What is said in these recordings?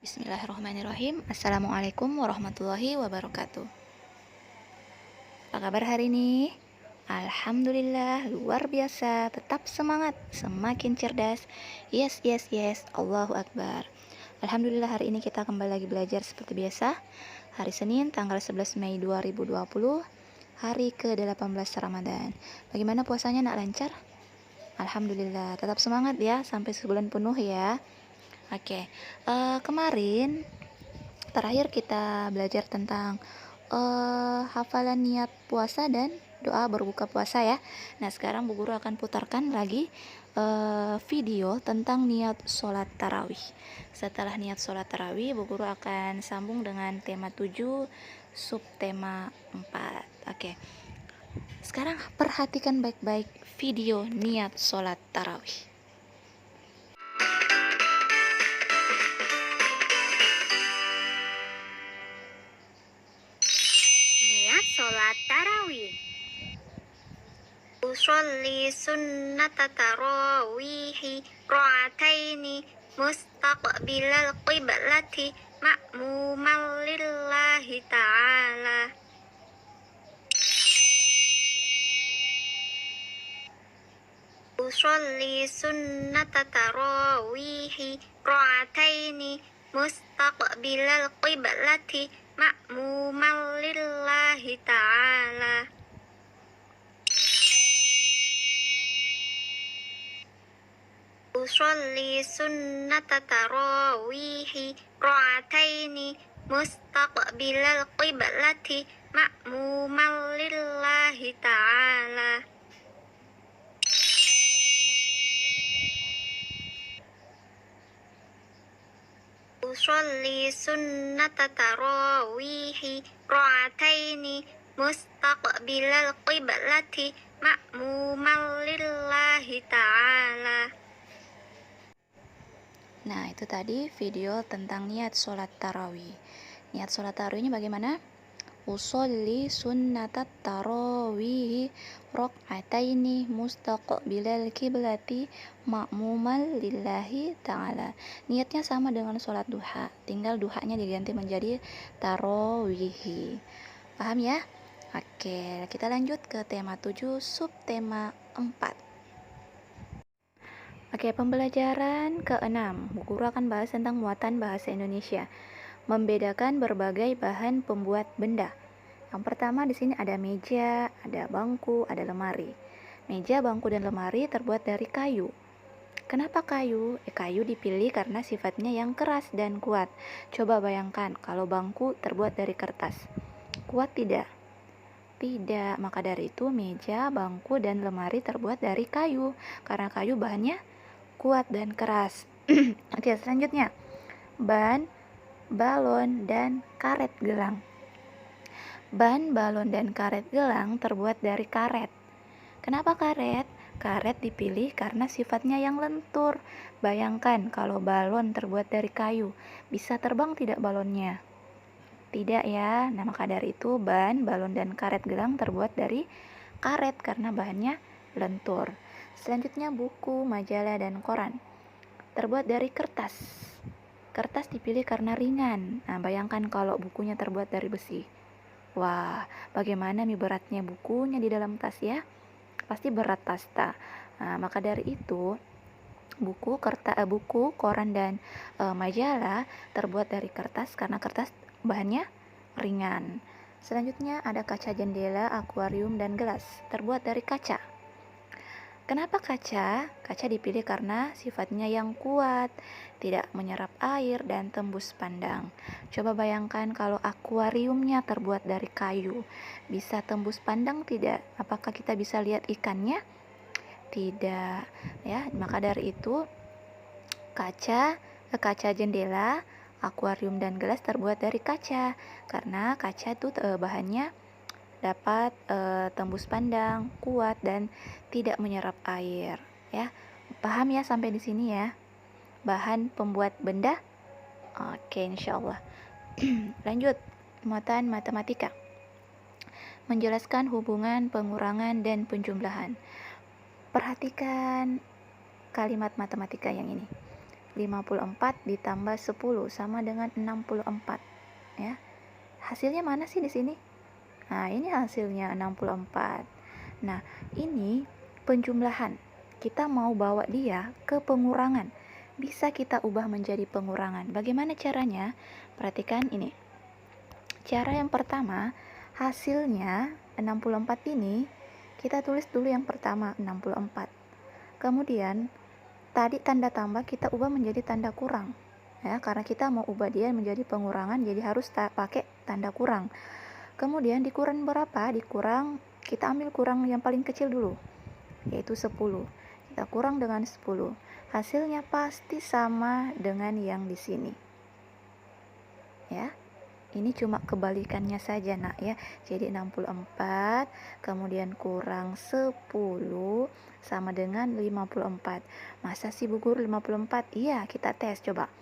Bismillahirrahmanirrahim. Assalamualaikum warahmatullahi wabarakatuh. Apa kabar hari ini? Alhamdulillah, luar biasa. Tetap semangat, semakin cerdas. Yes, yes, yes. Allahu Akbar. Alhamdulillah, hari ini kita kembali lagi belajar seperti biasa. Hari Senin, tanggal 11 Mei 2020, hari ke-18 Ramadan. Bagaimana puasanya, nak, lancar? Alhamdulillah, tetap semangat ya, sampai sebulan penuh ya. Oke, kemarin terakhir kita belajar tentang hafalan niat puasa dan doa berbuka puasa ya. Nah, sekarang Bu Guru akan putarkan lagi video tentang niat sholat tarawih. Setelah niat sholat tarawih, Bu Guru akan sambung dengan tema 7, subtema 4. Oke, sekarang perhatikan baik-baik video niat sholat tarawih. Sholat tarawih. Usolli sunnata tarawihi ra'ataini mustaqbilal qiblati ma'muman lillahi ta'ala. Usolli sunnata tarawihi ra'ataini mustaqbilal qiblati ma'muman lillahi ta'ala. Usolli sunnata tarawihi ra'ataini mustaqbilal qiblati ma'muman lillahi ta'ala. Usolli sunnata tarawihi ra'ataini mustaqbilal qiblati ma'muman lillahi ta'ala. Nah, itu tadi video tentang niat sholat tarawih. Niat sholat tarawih ini bagaimana? Usolli sunnatat tarawih rok'ataini mustaqbilal kiblati ma'muman lillahi ta'ala. Niatnya sama dengan sholat duha, tinggal duhanya diganti menjadi tarawih. Paham ya? Oke, kita lanjut ke tema 7, subtema 4. Oke, pembelajaran ke-6. Bu Guru akan bahas tentang muatan bahasa Indonesia. Membedakan berbagai bahan pembuat benda. Yang pertama di sini ada meja, ada bangku, ada lemari. Meja, bangku, dan lemari terbuat dari kayu. Kenapa kayu? Kayu dipilih karena sifatnya yang keras dan kuat. Coba bayangkan kalau bangku terbuat dari kertas. Kuat tidak? Tidak. Maka dari itu meja, bangku, dan lemari terbuat dari kayu. Karena kayu bahannya kuat dan keras. Oke, selanjutnya ban, balon, dan karet gelang. Ban, balon, dan karet gelang terbuat dari karet. Kenapa karet? Karet dipilih karena sifatnya yang lentur. Bayangkan kalau balon terbuat dari kayu, bisa terbang tidak balonnya? Tidak ya. Nah, maka dari itu ban, balon, dan karet gelang terbuat dari karet karena bahannya lentur. Selanjutnya buku, majalah, dan koran terbuat dari kertas. Kertas dipilih karena ringan. Nah, bayangkan kalau bukunya terbuat dari besi. Wah, bagaimana nih beratnya bukunya di dalam tas ya? Pasti berat tas tak. Nah, maka dari itu buku, koran, dan majalah terbuat dari kertas karena kertas bahannya ringan. Selanjutnya ada kaca jendela, akuarium, dan gelas terbuat dari kaca. Kenapa kaca? Kaca dipilih karena sifatnya yang kuat, tidak menyerap air, dan tembus pandang. Coba bayangkan kalau akuariumnya terbuat dari kayu, bisa tembus pandang tidak? Apakah kita bisa lihat ikannya? Tidak. Ya, maka dari itu kaca jendela, akuarium, dan gelas terbuat dari kaca karena kaca itu bahannya dapat tembus pandang, kuat, dan tidak menyerap air ya. Paham ya sampai di sini ya? Bahan pembuat benda. Oke, insyaallah. Lanjut, muatan matematika. Menjelaskan hubungan pengurangan dan penjumlahan. Perhatikan kalimat matematika yang ini. 54 ditambah 10 sama dengan 64 ya. Hasilnya mana sih di sini? Nah, ini hasilnya 64. Nah, ini penjumlahan. Kita mau bawa dia ke pengurangan. Bisa kita ubah menjadi pengurangan. Bagaimana caranya? Perhatikan ini. Cara yang pertama, hasilnya 64 ini kita tulis dulu yang pertama 64. Kemudian tadi tanda tambah kita ubah menjadi tanda kurang. Ya, karena kita mau ubah dia menjadi pengurangan, jadi harus pakai tanda kurang. Kemudian dikurang berapa? Dikurang, kita ambil kurang yang paling kecil dulu, yaitu 10. Kita kurang dengan 10. Hasilnya pasti sama dengan yang di sini. Ya. Ini cuma kebalikannya saja, Nak, ya. Jadi 64 kemudian kurang 10 sama dengan 54. Masa sih Bu Guru 54? Iya, kita tes coba.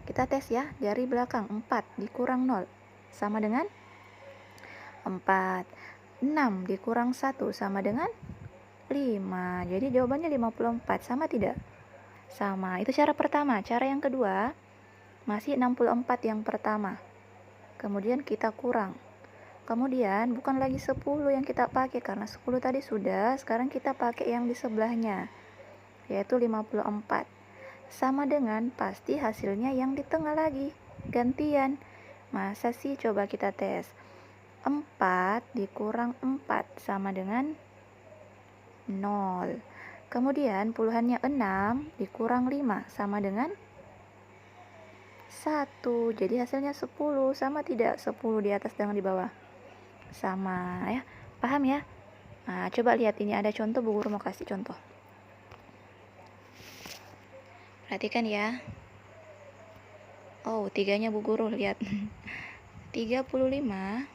Kita tes ya, dari belakang 4 dikurang 0 sama dengan 4. 6 dikurang 1 sama dengan 5. Jadi jawabannya 54, sama tidak? Sama. Itu cara pertama. Cara yang kedua, masih 64 yang pertama. Kemudian kita kurang. Kemudian bukan lagi 10 yang kita pakai karena 10 tadi sudah, sekarang kita pakai yang di sebelahnya, yaitu 54. Sama dengan pasti hasilnya yang di tengah lagi. Gantian. Masa sih? Coba kita tes. 4 dikurang 4 sama dengan 0. Kemudian puluhannya 6 dikurang 5 sama dengan 1. Jadi hasilnya 10. Sama tidak? 10 di atas dengan di bawah. Sama ya. Paham ya? Nah, coba lihat ini ada contoh, Bu Guru mau kasih contoh. Perhatikan ya. Oh, 3-nya Bu Guru lihat. 35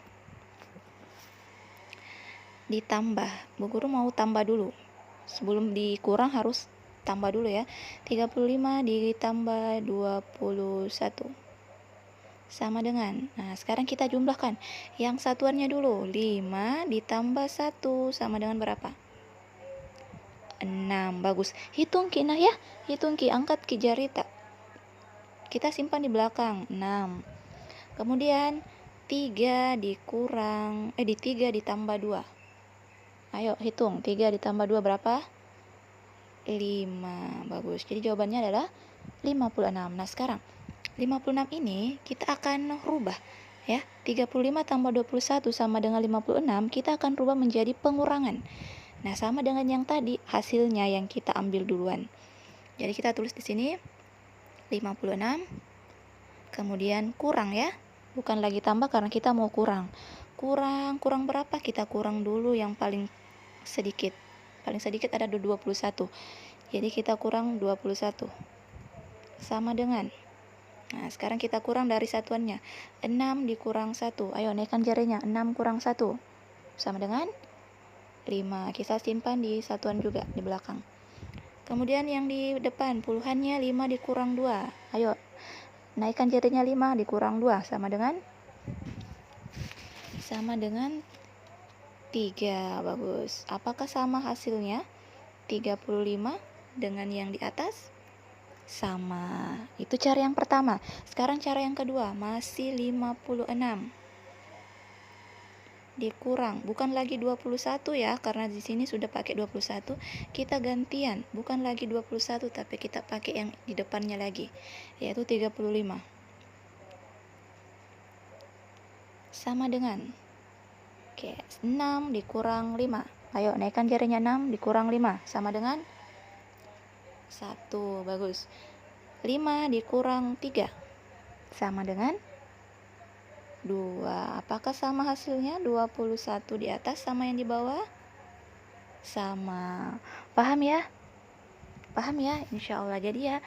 ditambah. Bu Guru mau tambah dulu. Sebelum dikurang harus tambah dulu ya. 35 ditambah 21 sama dengan, nah sekarang kita jumlahkan yang satuannya dulu. 5 ditambah 1 sama dengan berapa? 6. Bagus. Hitung Ki nah ya. Hitung Ki, angkat Ki jari tak. Kita simpan di belakang. 6. Kemudian 3 dikurang di 3 ditambah 2. Ayo hitung. 3 ditambah 2 berapa? 5. Bagus. Jadi jawabannya adalah 56. Nah, sekarang 56 ini kita akan rubah ya. 35 tambah 21 sama dengan 56, kita akan rubah menjadi pengurangan. Nah, sama dengan yang tadi, hasilnya yang kita ambil duluan. Jadi kita tulis di sini 56 kemudian kurang ya. Bukan lagi tambah karena kita mau kurang. Kurang berapa? Kita kurang dulu yang paling sedikit. Paling sedikit ada 21. Jadi kita kurang 21. Sama dengan, nah sekarang kita kurang dari satuannya. 6 dikurang 1. Ayo naikkan jarinya. 6 kurang 1 sama dengan 5. Kita simpan di satuan juga di belakang. Kemudian yang di depan, puluhannya 5 dikurang 2. Ayo naikkan jarinya. 5 dikurang 2 sama dengan 3. Bagus. Apakah sama hasilnya? 35 dengan yang di atas? Sama. Itu cara yang pertama. Sekarang cara yang kedua, masih 56 dikurang, bukan lagi 21 ya, karena di sini sudah pakai 21. Kita gantian, bukan lagi 21 tapi kita pakai yang di depannya lagi, yaitu 35 sama dengan 6 dikurang 5. Ayo naikkan jarinya. 6 dikurang 5 sama dengan 1. Bagus. 5 dikurang 3 sama dengan 2. Apakah sama hasilnya? 21 di atas sama yang di bawah? Sama. Paham ya? Paham ya? Insya Allah. Jadi ya,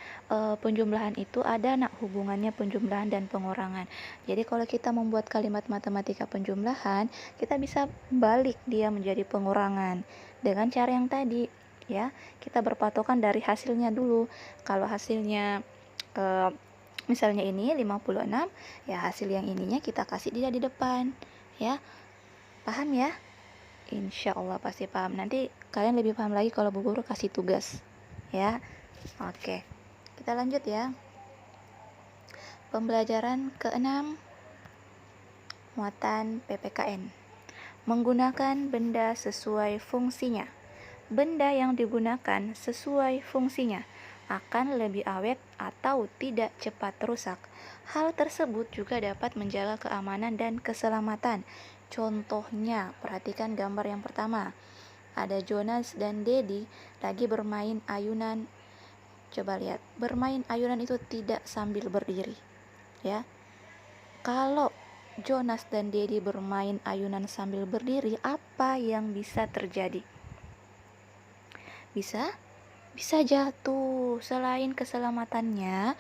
penjumlahan itu ada hubungannya penjumlahan dan pengurangan. Jadi kalau kita membuat kalimat matematika penjumlahan, kita bisa balik dia menjadi pengurangan dengan cara yang tadi ya. Kita berpatokan dari hasilnya dulu. Kalau hasilnya misalnya ini 56, ya hasil yang ininya kita kasih dia di depan ya. Paham ya? Insya Allah pasti paham. Nanti kalian lebih paham lagi kalau Bu Guru kasih tugas ya. Oke, kita lanjut ya. Pembelajaran ke-6, muatan PPKN. Menggunakan benda sesuai fungsinya. Benda yang digunakan sesuai fungsinya akan lebih awet atau tidak cepat rusak. Hal tersebut juga dapat menjaga keamanan dan keselamatan. Contohnya, perhatikan gambar yang pertama. Ada Jonas dan Dedi lagi bermain ayunan. Coba lihat, bermain ayunan itu tidak sambil berdiri, ya. Kalau Jonas dan Dedi bermain ayunan sambil berdiri, apa yang bisa terjadi? Bisa jatuh. Selain keselamatannya,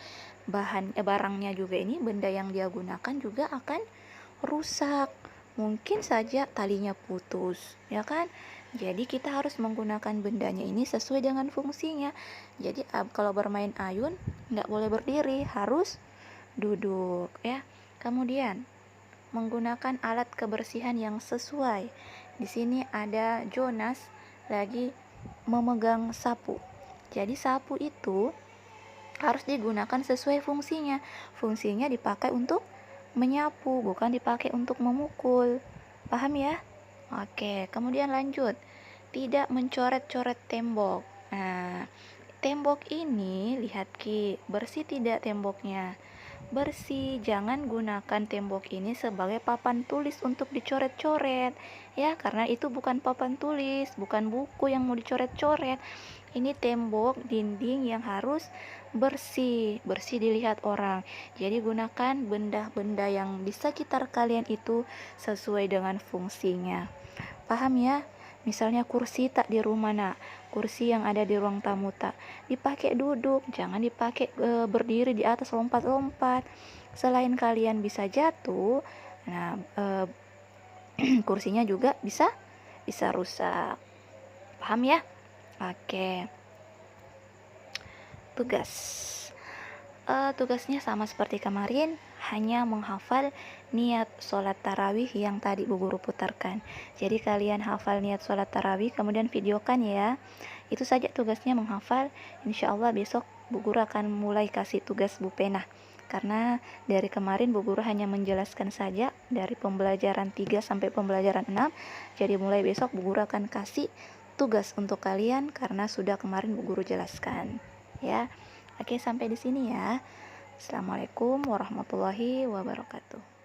barangnya juga ini, benda yang dia gunakan juga akan rusak. Mungkin saja talinya putus, ya kan? Jadi kita harus menggunakan bendanya ini sesuai dengan fungsinya. Jadi kalau bermain ayun nggak boleh berdiri, harus duduk, ya. Kemudian menggunakan alat kebersihan yang sesuai. Di sini ada Jonas lagi memegang sapu. Jadi sapu itu harus digunakan sesuai fungsinya. Fungsinya dipakai untuk menyapu, bukan dipakai untuk memukul. Paham ya? Oke, kemudian lanjut. Tidak mencoret-coret tembok. Nah, tembok ini, lihat Ki, bersih tidak temboknya? Bersih. Jangan gunakan tembok ini sebagai papan tulis untuk dicoret-coret, ya, karena itu bukan papan tulis, bukan buku yang mau dicoret-coret. Ini tembok dinding yang harus bersih dilihat orang. Jadi gunakan benda-benda yang di sekitar kalian itu sesuai dengan fungsinya. Paham ya? Misalnya kursi tak di rumah, nak, kursi yang ada di ruang tamu tak dipakai duduk, jangan dipakai berdiri di atas lompat-lompat. Selain kalian bisa jatuh, nah kursinya juga bisa rusak. Paham ya? Oke. Tugasnya sama seperti kemarin, hanya menghafal niat sholat tarawih yang tadi Bu Guru putarkan. Jadi kalian hafal niat sholat tarawih, kemudian videokan ya. Itu saja tugasnya, menghafal. Insya Allah besok Bu Guru akan mulai kasih tugas Bu Penah. Karena dari kemarin Bu Guru hanya menjelaskan saja dari pembelajaran 3 sampai pembelajaran 6. Jadi mulai besok Bu Guru akan kasih tugas untuk kalian karena sudah kemarin Bu Guru jelaskan, ya. Oke, sampai di sini ya. Assalamualaikum warahmatullahi wabarakatuh.